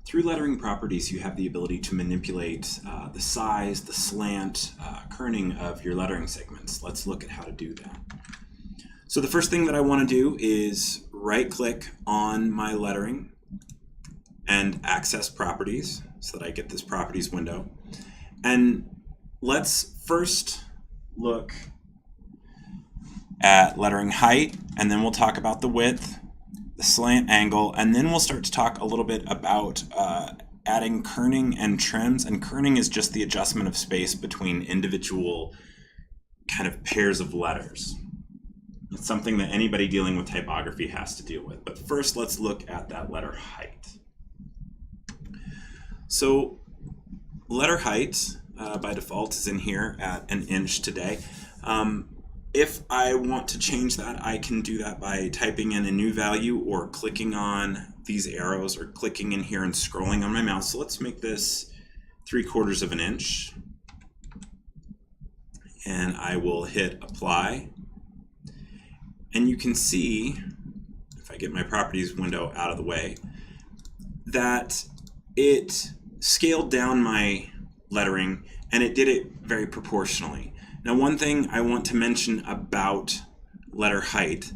Through lettering properties, you have the ability to manipulate the size, the slant, kerning of your lettering segments. Let's look at how to do that. So the first thing that I want to do is right-click on my lettering and access properties so that I get this properties window. And let's first look at lettering height, and then we'll talk about the width, the slant angle, and then we'll start to talk a little bit about adding kerning and trims. And kerning is just the adjustment of space between individual kind of pairs of letters. It's something that anybody dealing with typography has to deal with. But first, let's look at that letter height. So letter height by default is in here at 1 inch today. If I want to change that, I can do that by typing in a new value or clicking on these arrows or clicking in here and scrolling on my mouse. So let's make this 3/4 of an inch. And I will hit apply. And you can see, if I get my properties window out of the way, that it scaled down my lettering and it did it very proportionally. Now, one thing I want to mention about letter height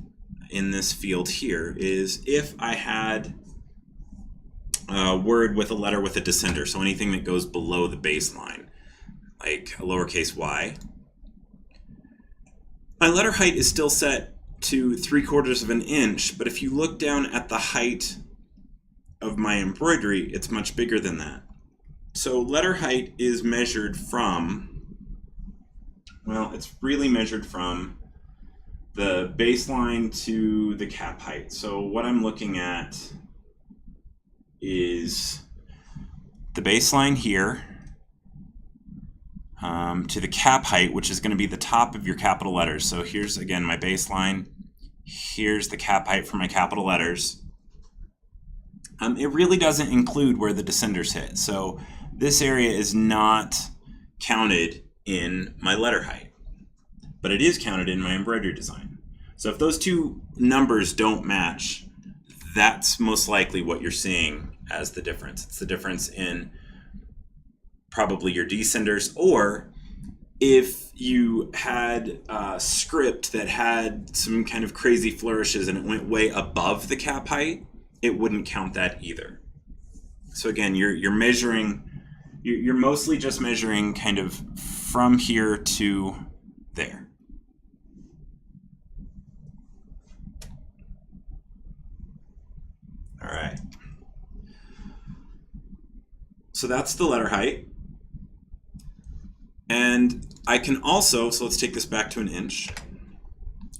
in this field here is if I had a word with a letter with a descender, so anything that goes below the baseline, like a lowercase y, my letter height is still set to 3/4 of an inch, but if you look down at the height of my embroidery, it's much bigger than that. So letter height is measured from, well, it's really measured from the baseline to the cap height. So what I'm looking at is the baseline here to the cap height, which is going to be the top of your capital letters. So here's, again, my baseline. Here's the cap height for my capital letters. It really doesn't include where the descenders hit. So this area is not counted in my letter height, but it is counted in my embroidery design. So if those two numbers don't match, that's most likely what you're seeing as the difference. It's the difference in probably your descenders, or if you had a script that had some kind of crazy flourishes and it went way above the cap height, it wouldn't count that either. So again, you're measuring, you're mostly just measuring kind of from here to there. All right. So that's the letter height. And I can also, so let's take this back to 1 inch.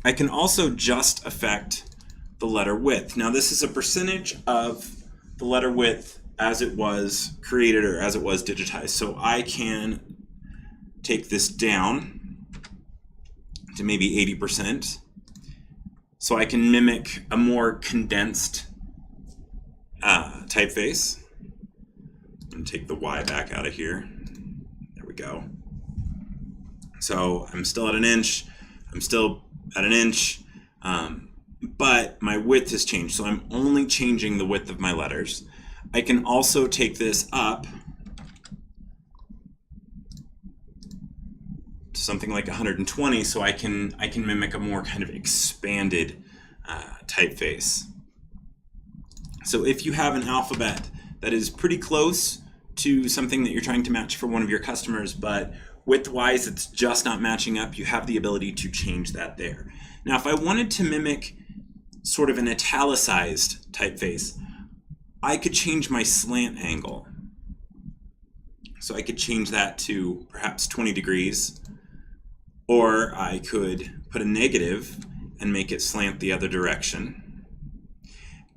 I can also just affect the letter width. Now this is a percentage of the letter width as it was created or as it was digitized. So I can take this down to maybe 80%. So I can mimic a more condensed typeface. I'm going to take the Y back out of here. There we go. So I'm still at 1 inch. I'm still at 1 inch. But my width has changed, so I'm only changing the width of my letters. I can also take this up to something like 120, so I can mimic a more kind of expanded typeface. So if you have an alphabet that is pretty close to something that you're trying to match for one of your customers, but width-wise it's just not matching up, you have the ability to change that there. Now if I wanted to mimic sort of an italicized typeface, I could change my slant angle. So I could change that to perhaps 20 degrees, or I could put a negative and make it slant the other direction.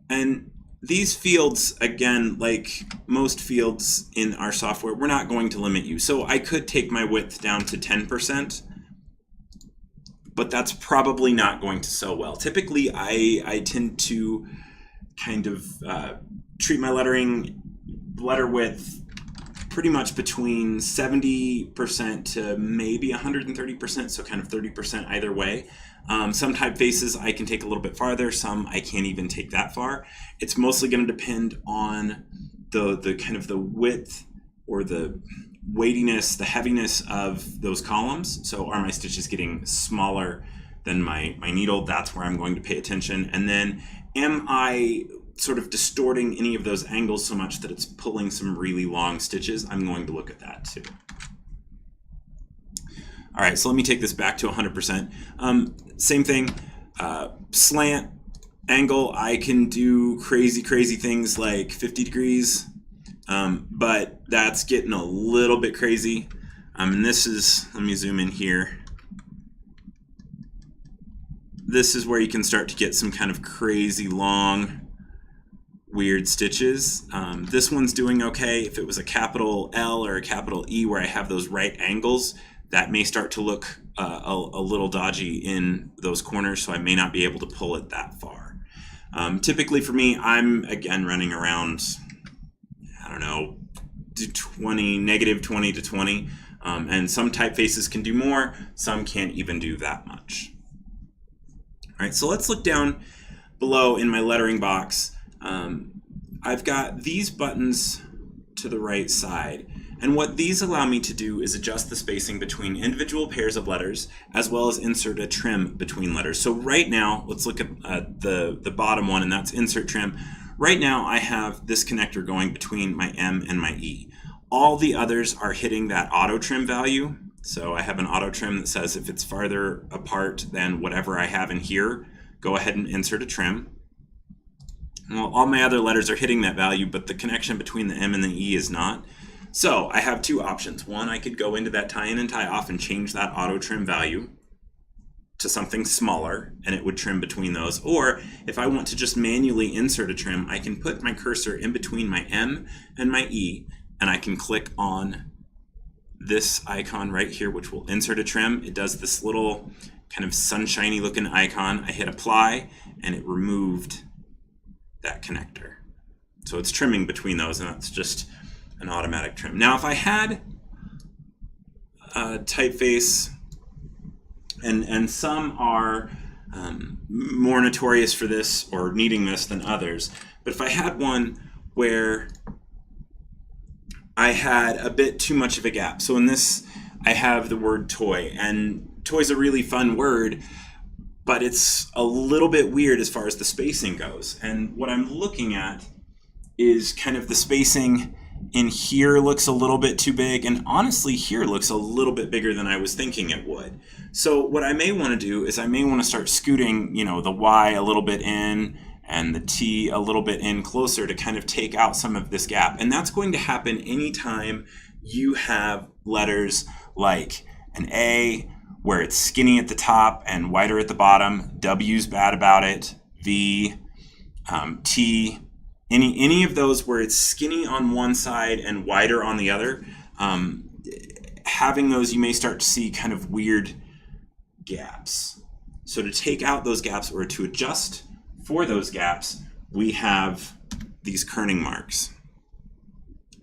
And these fields, again, like most fields in our software, we're not going to limit you. So I could take my width down to 10%, but that's probably not going to sew well. Typically, I tend to kind of treat my letter width pretty much between 70% to maybe 130%, so kind of 30% either way. Some typefaces I can take a little bit farther, some I can't even take that far. It's mostly going to depend on the kind of the width or the weightiness, the heaviness of those columns. So are my stitches getting smaller than my needle? That's where I'm going to pay attention. And then am I sort of distorting any of those angles so much that it's pulling some really long stitches? I'm going to look at that too. All right, so let me take this back to 100%. Same thing, slant, angle, I can do crazy things like 50 degrees, but that's getting a little bit crazy. And this is, let me zoom in here. This is where you can start to get some kind of crazy long, weird stitches. This one's doing okay. If it was a capital L or a capital E where I have those right angles, that may start to look a little dodgy in those corners, so I may not be able to pull it that far. Typically for me, I'm again running around, I don't know, negative 20 to 20, and some typefaces can do more, some can't even do that much. All right, so let's look down below in my lettering box. I've got these buttons to the right side, and what these allow me to do is adjust the spacing between individual pairs of letters as well as insert a trim between letters. So right now, let's look at the bottom one, and that's insert trim. Right now I have this connector going between my M and my E. All the others are hitting that auto trim value. So I have an auto trim that says if it's farther apart than whatever I have in here, go ahead and insert a trim. Well, all my other letters are hitting that value, but the connection between the M and the E is not. So I have two options. One, I could go into that tie in and tie off and change that auto trim value to something smaller, and it would trim between those. Or if I want to just manually insert a trim, I can put my cursor in between my M and my E, and I can click on this icon right here, which will insert a trim. It does this little kind of sunshiny looking icon. I hit apply, and it removed that connector. So it's trimming between those, and that's just an automatic trim. Now, if I had a typeface, and some are more notorious for this or needing this than others, but if I had one where I had a bit too much of a gap. So in this, I have the word toy, and toy is a really fun word, but it's a little bit weird as far as the spacing goes. And what I'm looking at is kind of the spacing in here looks a little bit too big, and honestly here looks a little bit bigger than I was thinking it would. So what I may want to do is I may want to start scooting, the Y a little bit in and the T a little bit in closer to kind of take out some of this gap. And that's going to happen anytime you have letters like an A where it's skinny at the top and wider at the bottom, W's bad about it, V, T, any of those where it's skinny on one side and wider on the other, having those, you may start to see kind of weird gaps. So to take out those gaps or to adjust for those gaps, we have these kerning marks.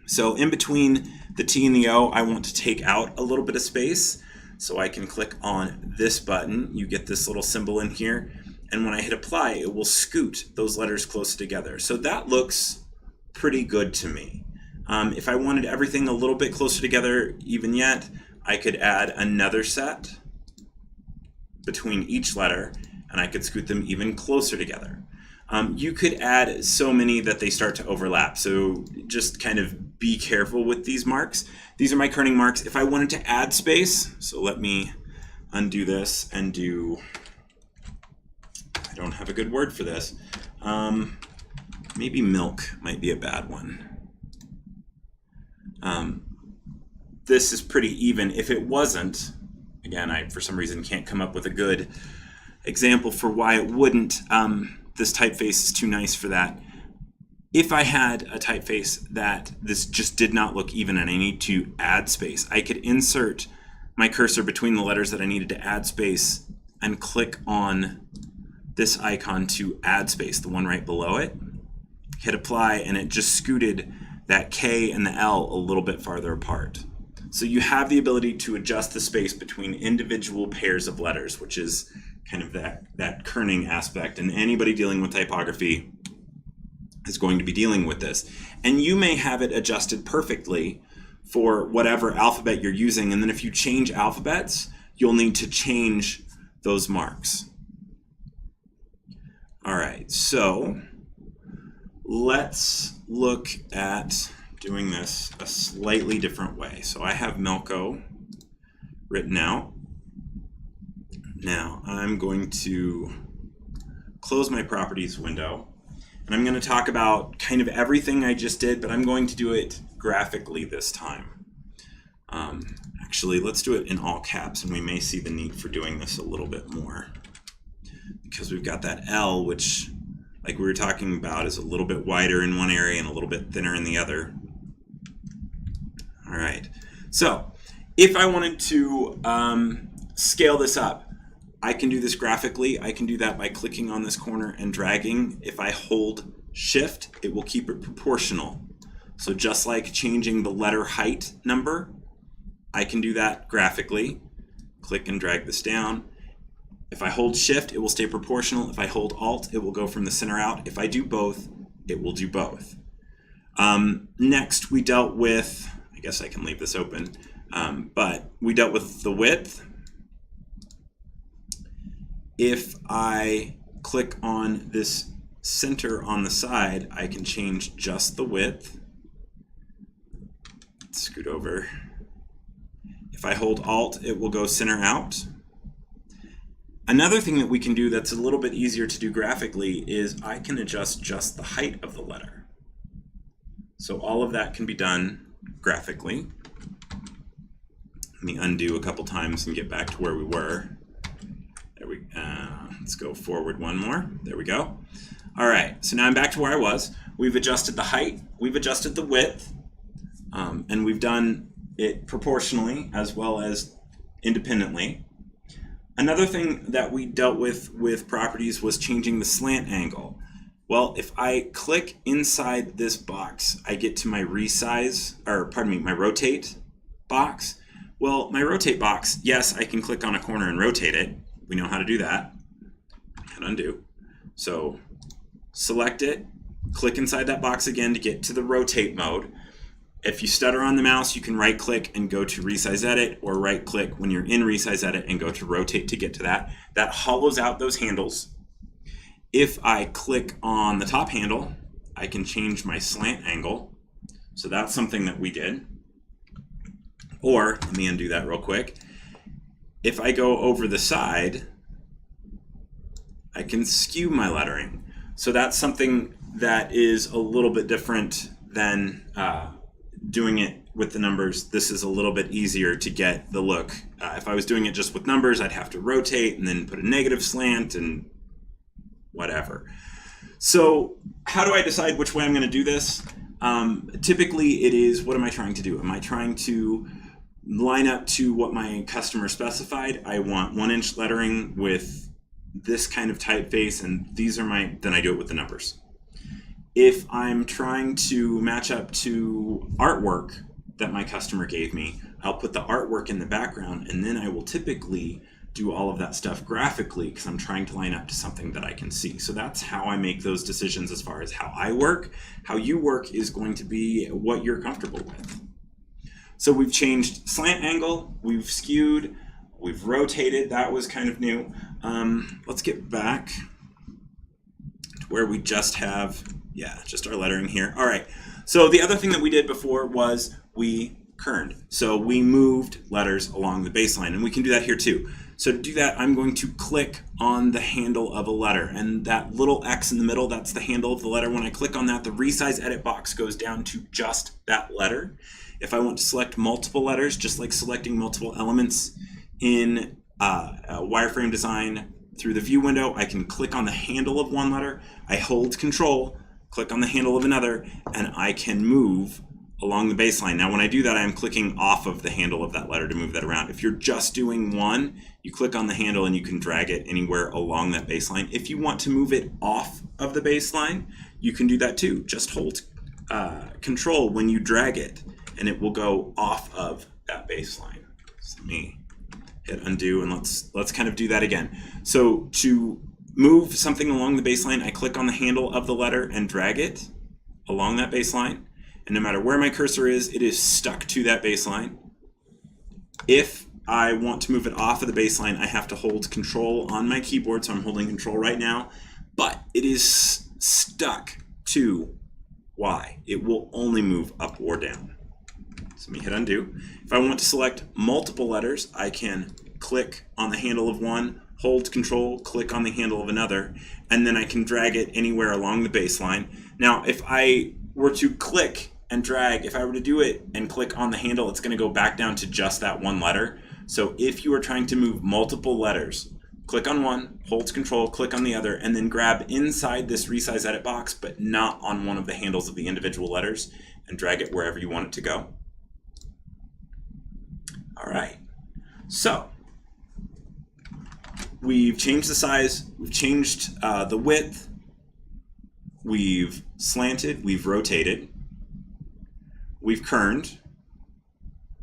So in between the T and the O, I want to take out a little bit of space. So I can click on this button. You get this little symbol in here. And when I hit apply, it will scoot those letters closer together. So that looks pretty good to me. If I wanted everything a little bit closer together even yet, I could add another set between each letter, and I could scoot them even closer together. You could add so many that they start to overlap. So just kind of be careful with these marks. These are my kerning marks. If I wanted to add space, so let me undo this and do, I don't have a good word for this. Maybe milk might be a bad one. This is pretty even. If it wasn't, again, I for some reason can't come up with a good example for why it wouldn't. This typeface is too nice for that. If I had a typeface that this just did not look even and I need to add space, I could insert my cursor between the letters that I needed to add space and click on this icon to add space, the one right below it, hit apply, and it just scooted that K and the L a little bit farther apart. So you have the ability to adjust the space between individual pairs of letters, which is kind of that kerning aspect. And anybody dealing with typography is going to be dealing with this. And you may have it adjusted perfectly for whatever alphabet you're using, and then if you change alphabets, you'll need to change those marks. All right, so let's look at doing this a slightly different way. So I have Melco written out. Now I'm going to close my properties window, and I'm going to talk about kind of everything I just did, but I'm going to do it graphically this time. Actually, let's do it in all caps, and we may see the need for doing this a little bit more, because we've got that L, which, like we were talking about, is a little bit wider in one area and a little bit thinner in the other. All right, so if I wanted to scale this up, I can do this graphically. I can do that by clicking on this corner and dragging. If I hold Shift, it will keep it proportional. So just like changing the letter height number, I can do that graphically. Click and drag this down. If I hold Shift, it will stay proportional. If I hold Alt, it will go from the center out. If I do both, it will do both. Next, we dealt with, I guess I can leave this open, but we dealt with the width. If I click on this center on the side, I can change just the width. Scoot over. If I hold Alt, it will go center out. Another thing that we can do that's a little bit easier to do graphically is I can adjust just the height of the letter. So all of that can be done graphically. Let me undo a couple times and get back to where we were. There we let's go forward one more. There we go. All right, so now I'm back to where I was. We've adjusted the height, we've adjusted the width, and we've done it proportionally as well as independently. Another thing that we dealt with properties was changing the slant angle. Well, if I click inside this box, I get to my resize, or pardon me, my rotate box. Well, my rotate box, yes, I can click on a corner and rotate it. We know how to do that. And undo. So select it, click inside that box again to get to the rotate mode. If you stutter on the mouse, you can right click and go to resize edit, or right click when you're in resize edit and go to rotate to get to that. That hollows out those handles. If I click on the top handle, I can change my slant angle. So that's something that we did. Or, let me undo that real quick. If I go over the side, I can skew my lettering. So that's something that is a little bit different than doing it with the numbers. This is a little bit easier to get the look. If I was doing it just with numbers, I'd have to rotate and then put a negative slant and whatever. So how do I decide which way I'm going to do this? Typically it is, what am I trying to do? Am I trying to line up to what my customer specified? I want 1-inch lettering with this kind of typeface, and these are my, then I do it with the numbers. If I'm trying to match up to artwork that my customer gave me, I'll put the artwork in the background, and then I will typically do all of that stuff graphically because I'm trying to line up to something that I can see. So that's how I make those decisions as far as how I work. How you work is going to be what you're comfortable with. So we've changed slant angle, we've skewed, we've rotated. That was kind of new. Let's get back to where we just have, just our lettering here. All right, so the other thing that we did before was we kerned. So we moved letters along the baseline, and we can do that here too. So to do that, I'm going to click on the handle of a letter, and that little X in the middle, that's the handle of the letter. When I click on that, the resize edit box goes down to just that letter. If I want to select multiple letters, just like selecting multiple elements in wireframe design through the view window, I can click on the handle of one letter, I hold Control, click on the handle of another, and I can move along the baseline. Now when I do that, I'm clicking off of the handle of that letter to move that around. If you're just doing one, you click on the handle and you can drag it anywhere along that baseline. If you want to move it off of the baseline, you can do that too. Just hold Control when you drag it, and it will go off of that baseline. So let me hit undo, and let's kind of do that again. So to move something along the baseline, I click on the handle of the letter and drag it. along that baseline, and no matter where my cursor is, it is stuck to that baseline. If I want to move it off of the baseline, I have to hold Control on my keyboard, so I'm holding Control right now, but it is stuck to Y. It will only move up or down. So let me hit undo. If I want to select multiple letters, I can click on the handle of one, hold Control, click on the handle of another, and then I can drag it anywhere along the baseline. Now, if I were to click and drag, if I were to do it and click on the handle, it's going to go back down to just that one letter. So if you are trying to move multiple letters, click on one, hold Control, click on the other, and then grab inside this resize edit box, but not on one of the handles of the individual letters, and drag it wherever you want it to go. All right, so we've changed the size, we've changed the width, we've slanted, we've rotated, we've kerned,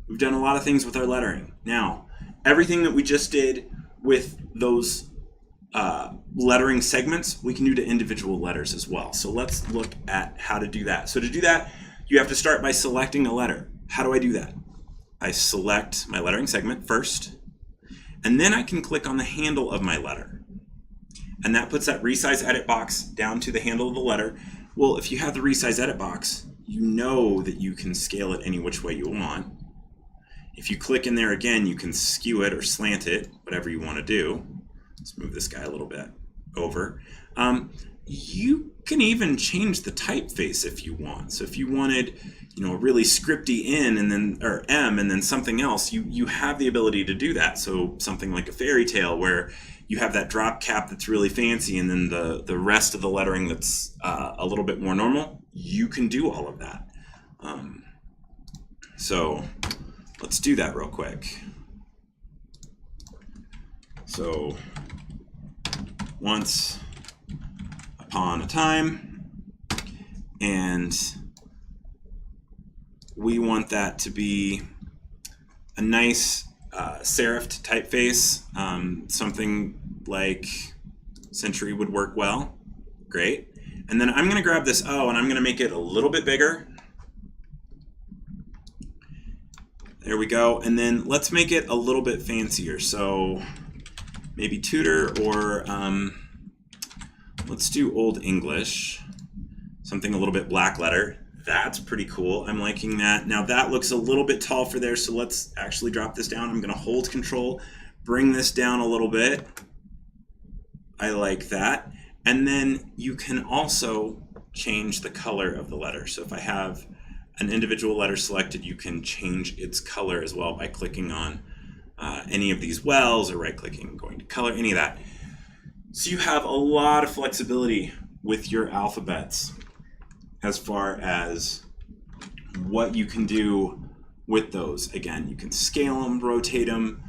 we've done a lot of things with our lettering. Now, everything that we just did with those lettering segments, we can do to individual letters as well. So let's look at how to do that. So to do that, you have to start by selecting a letter. How do I do that? I select my lettering segment first, and then I can click on the handle of my letter. And that puts that resize edit box down to the handle of the letter. Well, if you have the resize edit box, you know that you can scale it any which way you want. If you click in there again, you can skew it or slant it, whatever you want to do. Let's move this guy a little bit over. You can even change the typeface if you want. So if you wanted, a really scripty N and then or M and then something else, you have the ability to do that. So something like a fairy tale where you have that drop cap that's really fancy and then the rest of the lettering that's a little bit more normal, you can do all of that. So let's do that real quick. So once upon a time, and we want that to be a nice serifed typeface. Something like Century would work well. Great. And then I'm going to grab this O and I'm going to make it a little bit bigger. There we go. And then let's make it a little bit fancier. So maybe Tudor, or let's do Old English. Something a little bit black letter. That's pretty cool. I'm liking that. Now that looks a little bit tall for there, so let's actually drop this down. I'm going to hold Control, bring this down a little bit. I like that. And then you can also change the color of the letter. So if I have an individual letter selected, you can change its color as well by clicking on any of these wells or right-clicking, going to color, any of that. So you have a lot of flexibility with your alphabets as far as what you can do with those. Again, you can scale them, rotate them,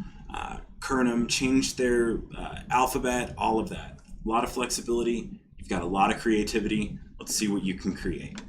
kern them, change their alphabet, all of that. A lot of flexibility. You've got a lot of creativity. Let's see what you can create.